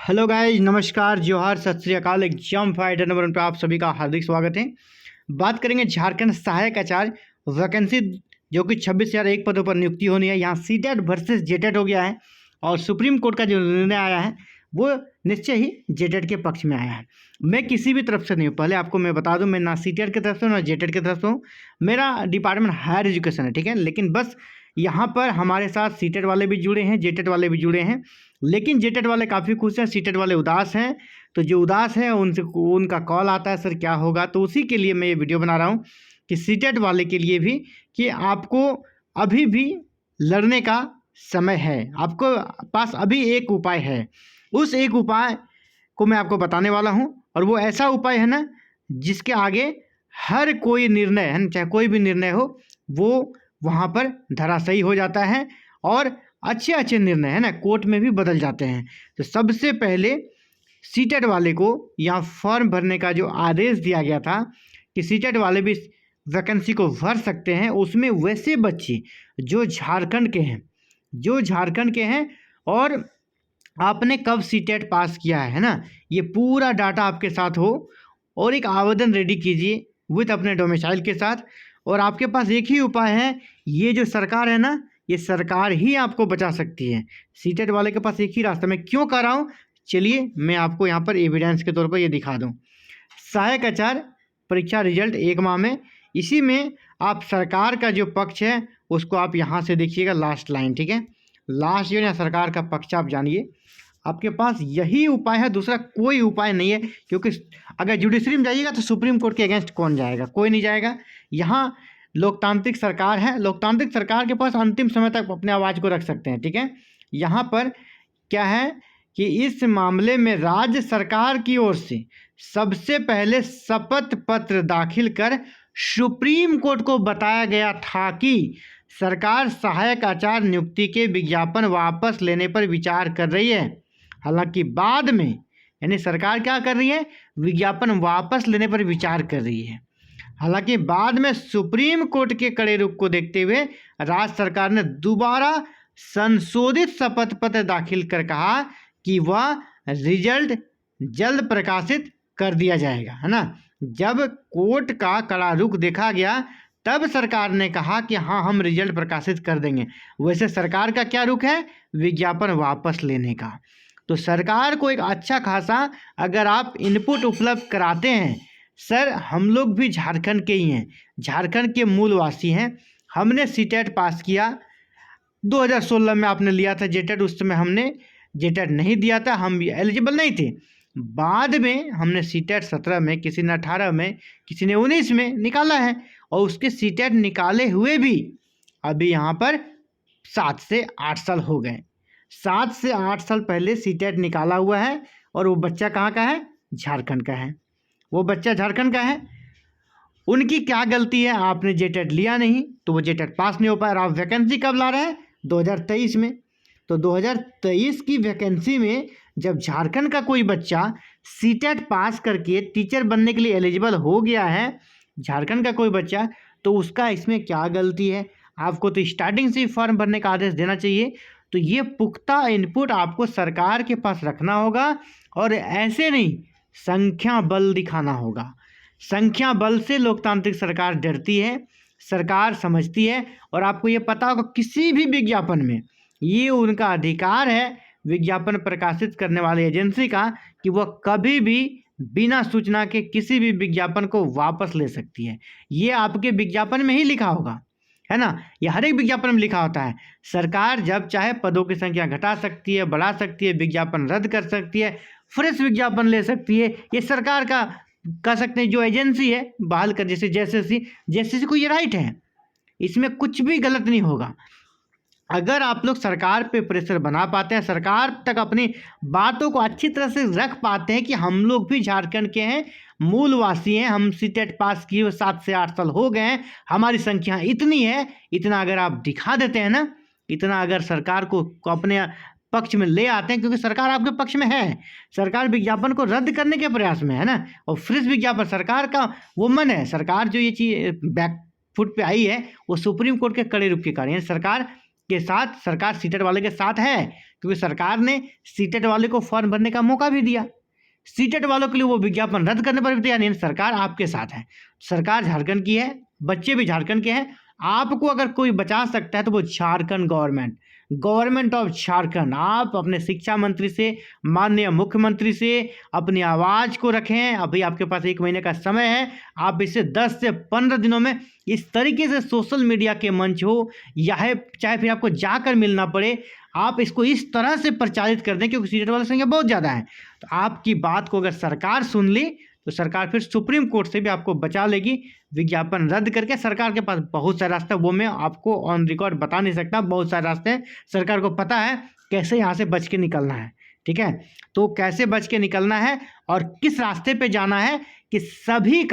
Hello guys, नमस्कार, जोहार, सत श्री अकाल। एग्जाम फाइटर नंबर 1 पे आप सभी का हार्दिक स्वागत है। बात करेंगे झारखंड सहायक आचार्य वैकेंसी, जो कि 26,001 पदों पर नियुक्ति होनी है। यहाँ सीटेट वर्सेस जेटेट हो गया है और सुप्रीम कोर्ट का जो निर्णय आया है वो निश्चय ही जेटेट के पक्ष में आया है। मैं किसी भी तरफ से नहीं हूँ, पहले आपको मैं बता दूँ, मैं ना सीटेट की तरफ से हूँ ना जेटेट की तरफ से हूँ। मेरा डिपार्टमेंट हायर एजुकेशन है, ठीक है। लेकिन बस यहाँ पर हमारे साथ सीटेट वाले भी जुड़े हैं, जेटेट वाले भी जुड़े हैं। लेकिन जेटेट वाले काफ़ी खुश हैं, सीटेट वाले उदास हैं। तो जो उदास हैं उनसे उनका कॉल आता है, सर क्या होगा। तो उसी के लिए मैं ये वीडियो बना रहा हूँ कि सीटेट वाले के लिए भी कि आपको अभी भी लड़ने का समय है। आपको पास अभी एक उपाय है। उस एक उपाय को मैं आपको बताने वाला हूँ, और वो ऐसा उपाय है ना जिसके आगे हर कोई निर्णय है ना, चाहे कोई भी निर्णय हो, वो वहाँ पर धराशायी हो जाता है और अच्छे अच्छे निर्णय है ना कोर्ट में भी बदल जाते हैं। तो सबसे पहले सीटेट वाले को यहाँ फॉर्म भरने का जो आदेश दिया गया था कि सीटेट वाले भी वैकेंसी को भर सकते हैं, उसमें वैसे बच्चे जो झारखंड के हैं और आपने कब सीटेट पास किया है ना, ये पूरा डाटा आपके साथ हो और एक आवेदन रेडी कीजिए विथ अपने डोमिसाइल के साथ। और आपके पास एक ही उपाय है, ये जो सरकार है ना, ये सरकार ही आपको बचा सकती है। सीटेट वाले के पास एक ही रास्ता। मैं क्यों कर रहा हूँ, चलिए मैं आपको यहाँ पर एविडेंस के तौर पर ये दिखा दूँ। सहायक आचार्य परीक्षा रिजल्ट 1 माह में, इसी में आप सरकार का जो पक्ष है उसको आप यहाँ से देखिएगा, लास्ट लाइन, ठीक है। लास्ट जो है सरकार का पक्ष आप जानिए। आपके पास यही उपाय है, दूसरा कोई उपाय नहीं है। क्योंकि अगर जुडिशरी में जाइएगा तो सुप्रीम कोर्ट के अगेंस्ट कौन जाएगा, कोई नहीं जाएगा। यहाँ लोकतांत्रिक सरकार है, लोकतांत्रिक सरकार के पास अंतिम समय तक अपने आवाज़ को रख सकते हैं, ठीक है। यहाँ पर क्या है कि इस मामले में राज्य सरकार की ओर से सबसे पहले शपथ पत्र दाखिल कर सुप्रीम कोर्ट को बताया गया था कि सरकार सहायक आचार्य नियुक्ति के विज्ञापन वापस लेने पर विचार कर रही है। हालांकि बाद में, यानी सरकार क्या कर रही है, विज्ञापन वापस लेने पर विचार कर रही है। हालांकि बाद में सुप्रीम कोर्ट के कड़े रुख को देखते हुए राज्य सरकार ने दोबारा संशोधित शपथ पत्र दाखिल कर कहा कि वह रिजल्ट जल्द प्रकाशित कर दिया जाएगा, है ना। जब कोर्ट का कड़ा रुख देखा गया तब सरकार ने कहा कि हाँ, हम रिजल्ट प्रकाशित कर देंगे। वैसे सरकार का क्या रुख है, विज्ञापन वापस लेने का। तो सरकार को एक अच्छा खासा अगर आप इनपुट उपलब्ध कराते हैं, सर हम लोग भी झारखंड के ही हैं, झारखंड के मूलवासी हैं, हमने सीटेट पास किया, 2016 में आपने लिया था जेटेट, उस समय हमने जेटेट नहीं दिया था, हम भी एलिजिबल नहीं थे। बाद में हमने सीटेट 17 में, किसी ने 18 में, किसी ने 19 में निकाला है, और उसके सीटेट निकाले हुए भी अभी यहाँ पर 7 से 8 साल हो गए। 7 से 8 साल पहले सीटेट निकाला हुआ है, और वो बच्चा कहाँ का है, झारखंड का है। वो बच्चा झारखंड का है, उनकी क्या गलती है, आपने जेटेट लिया नहीं तो वो जेटेट पास नहीं हो पाया। और आप वैकेंसी कब ला रहे हैं, 2023 में। तो 2023 की वैकेंसी में जब झारखंड का कोई बच्चा सीटेट पास करके टीचर बनने के लिए एलिजिबल हो गया है, झारखंड का कोई बच्चा, तो उसका इसमें क्या गलती है। आपको तो स्टार्टिंग से ही फॉर्म भरने का आदेश देना चाहिए। तो ये पुख्ता इनपुट आपको सरकार के पास रखना होगा, और ऐसे नहीं, संख्या बल दिखाना होगा। संख्या बल से लोकतांत्रिक सरकार डरती है, सरकार समझती है। और आपको ये पता होगा किसी भी विज्ञापन में ये उनका अधिकार है, विज्ञापन प्रकाशित करने वाली एजेंसी का, कि वह कभी भी बिना सूचना के किसी भी विज्ञापन को वापस ले सकती है। ये आपके विज्ञापन में ही लिखा होगा, है ना। ये हर एक विज्ञापन में लिखा होता है। सरकार जब चाहे पदों की संख्या घटा सकती है, बढ़ा सकती है, विज्ञापन रद्द कर सकती है, फ्रेश विज्ञापन ले सकती है। ये सरकार का कह सकते हैं जो एजेंसी है बहाल कर, जैसे जेएसएससी को ये राइट है, इसमें कुछ भी गलत नहीं होगा। अगर आप लोग सरकार पे प्रेशर बना पाते हैं, सरकार तक अपनी बातों को अच्छी तरह से रख पाते हैं कि हम लोग भी झारखंड के हैं, मूलवासी हैं, हम सीटेट पास किए हुए 7 से 8 साल हो गए हैं, हमारी संख्या इतनी है, इतना अगर आप दिखा देते हैं ना, इतना अगर सरकार को अपने पक्ष में ले आते हैं, क्योंकि सरकार आपके पक्ष में है, सरकार विज्ञापन को रद्द करने के प्रयास में है ना। और फ्रेश विज्ञापन सरकार का वो मन है। सरकार जो ये चीज़ बैक फुट पे आई है वो सुप्रीम कोर्ट के कड़े रुख के कारण, सरकार के साथ, सरकार सीटेट वाले के साथ है, क्योंकि सरकार ने सीटेट वाले को फॉर्म भरने का मौका भी दिया। सीटेट वालों के लिए वो विज्ञापन रद्द करने पर भी तैयार नहीं, सरकार आपके साथ है। सरकार झारखंड की है, बच्चे भी झारखंड के हैं। आपको अगर कोई बचा सकता है तो वो झारखंड गवर्नमेंट ऑफ झारखंड। आप अपने शिक्षा मंत्री से, माननीय मुख्यमंत्री से अपनी आवाज़ को रखें। अभी आपके पास 1 महीने का समय है। आप इसे 10 से 15 दिनों में इस तरीके से सोशल मीडिया के मंच हो या है, चाहे फिर आपको जाकर मिलना पड़े, आप इसको इस तरह से प्रचारित कर दें, क्योंकि सीटेट वालों की संख्या बहुत ज़्यादा है। तो आपकी बात को अगर सरकार सुन ली तो सरकार फिर सुप्रीम कोर्ट से भी आपको बचा लेगी, विज्ञापन रद्द करके। सरकार के पास बहुत सारे रास्ते, वो मैं आपको ऑन रिकॉर्ड बता नहीं सकता, बहुत सारे रास्ते हैं। सरकार को पता है कैसे यहाँ से बच के निकलना है, ठीक है। तो कैसे बच के निकलना है और किस रास्ते पे जाना है कि सभी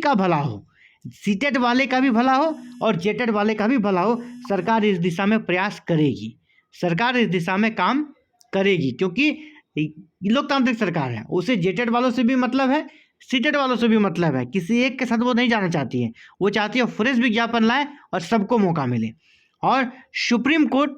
का भला हो, सीटेट वाले का भी भला हो और जेटेट वाले का भी भला हो। सरकार इस दिशा में प्रयास करेगी, सरकार इस दिशा में काम करेगी, क्योंकि लोकतांत्रिक सरकार है। उसे जेटेट वालों से भी मतलब है, सीटेट वालों से भी मतलब है। किसी एक के साथ वो नहीं जाना चाहती है, वो चाहती है फ्रेश विज्ञापन लाए और सबको मौका मिले। और सुप्रीम कोर्ट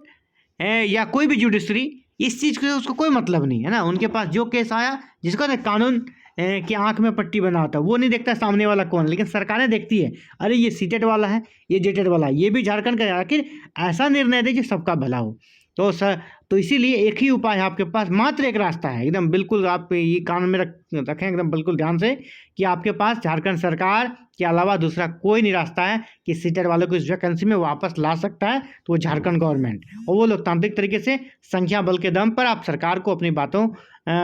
या कोई भी जुडिशरी इस चीज़ से उसको कोई मतलब नहीं है ना। उनके पास जो केस आया, जिसका ना कानून की आंख में पट्टी बना होता है, वो नहीं देखता सामने वाला कौन, लेकिन सरकारें देखती है, अरे ये सीटेट वाला है, ये जेटेट वाला है, ये भी झारखंड का। आखिर ऐसा निर्णय दे जो सबका भला हो। तो इसीलिए एक ही उपाय है आपके पास, मात्र एक रास्ता है, एकदम बिल्कुल आप ये कान में रखें एकदम बिल्कुल ध्यान से, कि आपके पास झारखंड सरकार के अलावा दूसरा कोई नहीं रास्ता है कि सीटेट वालों को इस वैकेंसी में वापस ला सकता है, तो वो झारखंड गवर्नमेंट। और वो लोकतांत्रिक तरीके से संख्या बल के दम पर आप सरकार को अपनी बातों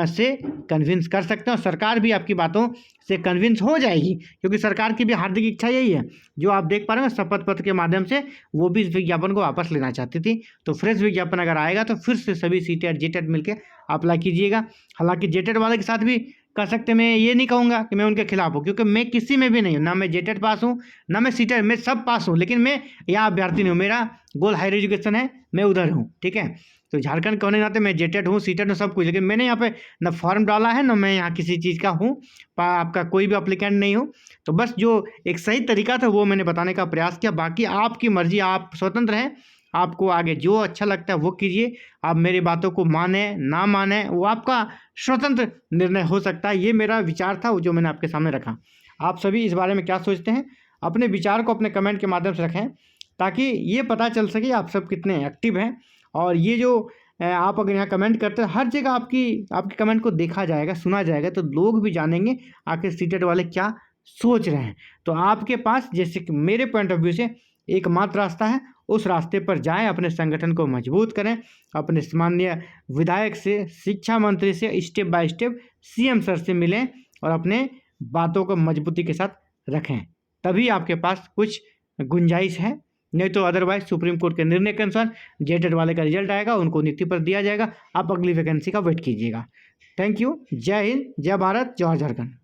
से कन्विंस कर सकते हैं, और सरकार भी आपकी बातों से कन्विंस हो जाएगी, क्योंकि सरकार की भी हार्दिक इच्छा यही है। जो आप देख पा रहे हैं शपथ पत्र के माध्यम से, वो भी इस विज्ञापन को वापस लेना चाहती थी। तो फ्रेश विज्ञापन अगर आएगा तो फिर से सभी सीटेट जेटेट मिलकर अप्लाई कीजिएगा। हालांकि जेटेट वाले के साथ भी कर सकते, मैं ये नहीं कहूँगा कि मैं उनके खिलाफ हूँ, क्योंकि मैं किसी में भी नहीं हूँ, ना मैं जेटेट पास हूँ ना मैं सीटेट, मैं सब पास हूँ, लेकिन मैं यहाँ अभ्यर्थी नहीं हूँ। मेरा गोल हायर एजुकेशन है, मैं उधर हूँ, ठीक है। तो झारखंड के होने नाते मैं जेटेट हूँ, सीटेट हूँ, सब कुछ, लेकिन मैंने यहाँ पे ना फॉर्म डाला है, ना मैं यहाँ किसी चीज़ का हूँ, आपका कोई भी अप्लीकेंट नहीं हूँ। तो बस जो एक सही तरीका था वो मैंने बताने का प्रयास किया। बाकी आपकी मर्जी, आप स्वतंत्र हैं, आपको आगे जो अच्छा लगता है वो कीजिए। आप मेरी बातों को माने ना माने वो आपका स्वतंत्र निर्णय हो सकता है। ये मेरा विचार था जो मैंने आपके सामने रखा। आप सभी इस बारे में क्या सोचते हैं, अपने विचार को अपने कमेंट के माध्यम से रखें, ताकि ये पता चल सके आप सब कितने एक्टिव हैं। और ये जो आप अगर यहाँ कमेंट करते हैं, हर जगह आपके कमेंट को देखा जाएगा, सुना जाएगा, तो लोग भी जानेंगे आखिर सीटेट वाले क्या सोच रहे हैं। तो आपके पास, जैसे कि मेरे पॉइंट ऑफ व्यू से, एकमात्र रास्ता है, उस रास्ते पर जाएं, अपने संगठन को मजबूत करें, अपने माननीय विधायक से, शिक्षा मंत्री से step by step CM sir से मिलें और अपने बातों को मजबूती के साथ रखें, तभी आपके पास कुछ गुंजाइश है। नहीं तो अदरवाइज सुप्रीम कोर्ट के निर्णय के अनुसार जेटेट वाले का रिजल्ट आएगा, उनको नियुक्ति पर दिया जाएगा, आप अगली वैकेंसी का वेट कीजिएगा। Thank you. जय हिंद, जय भारत, जय झारखंड।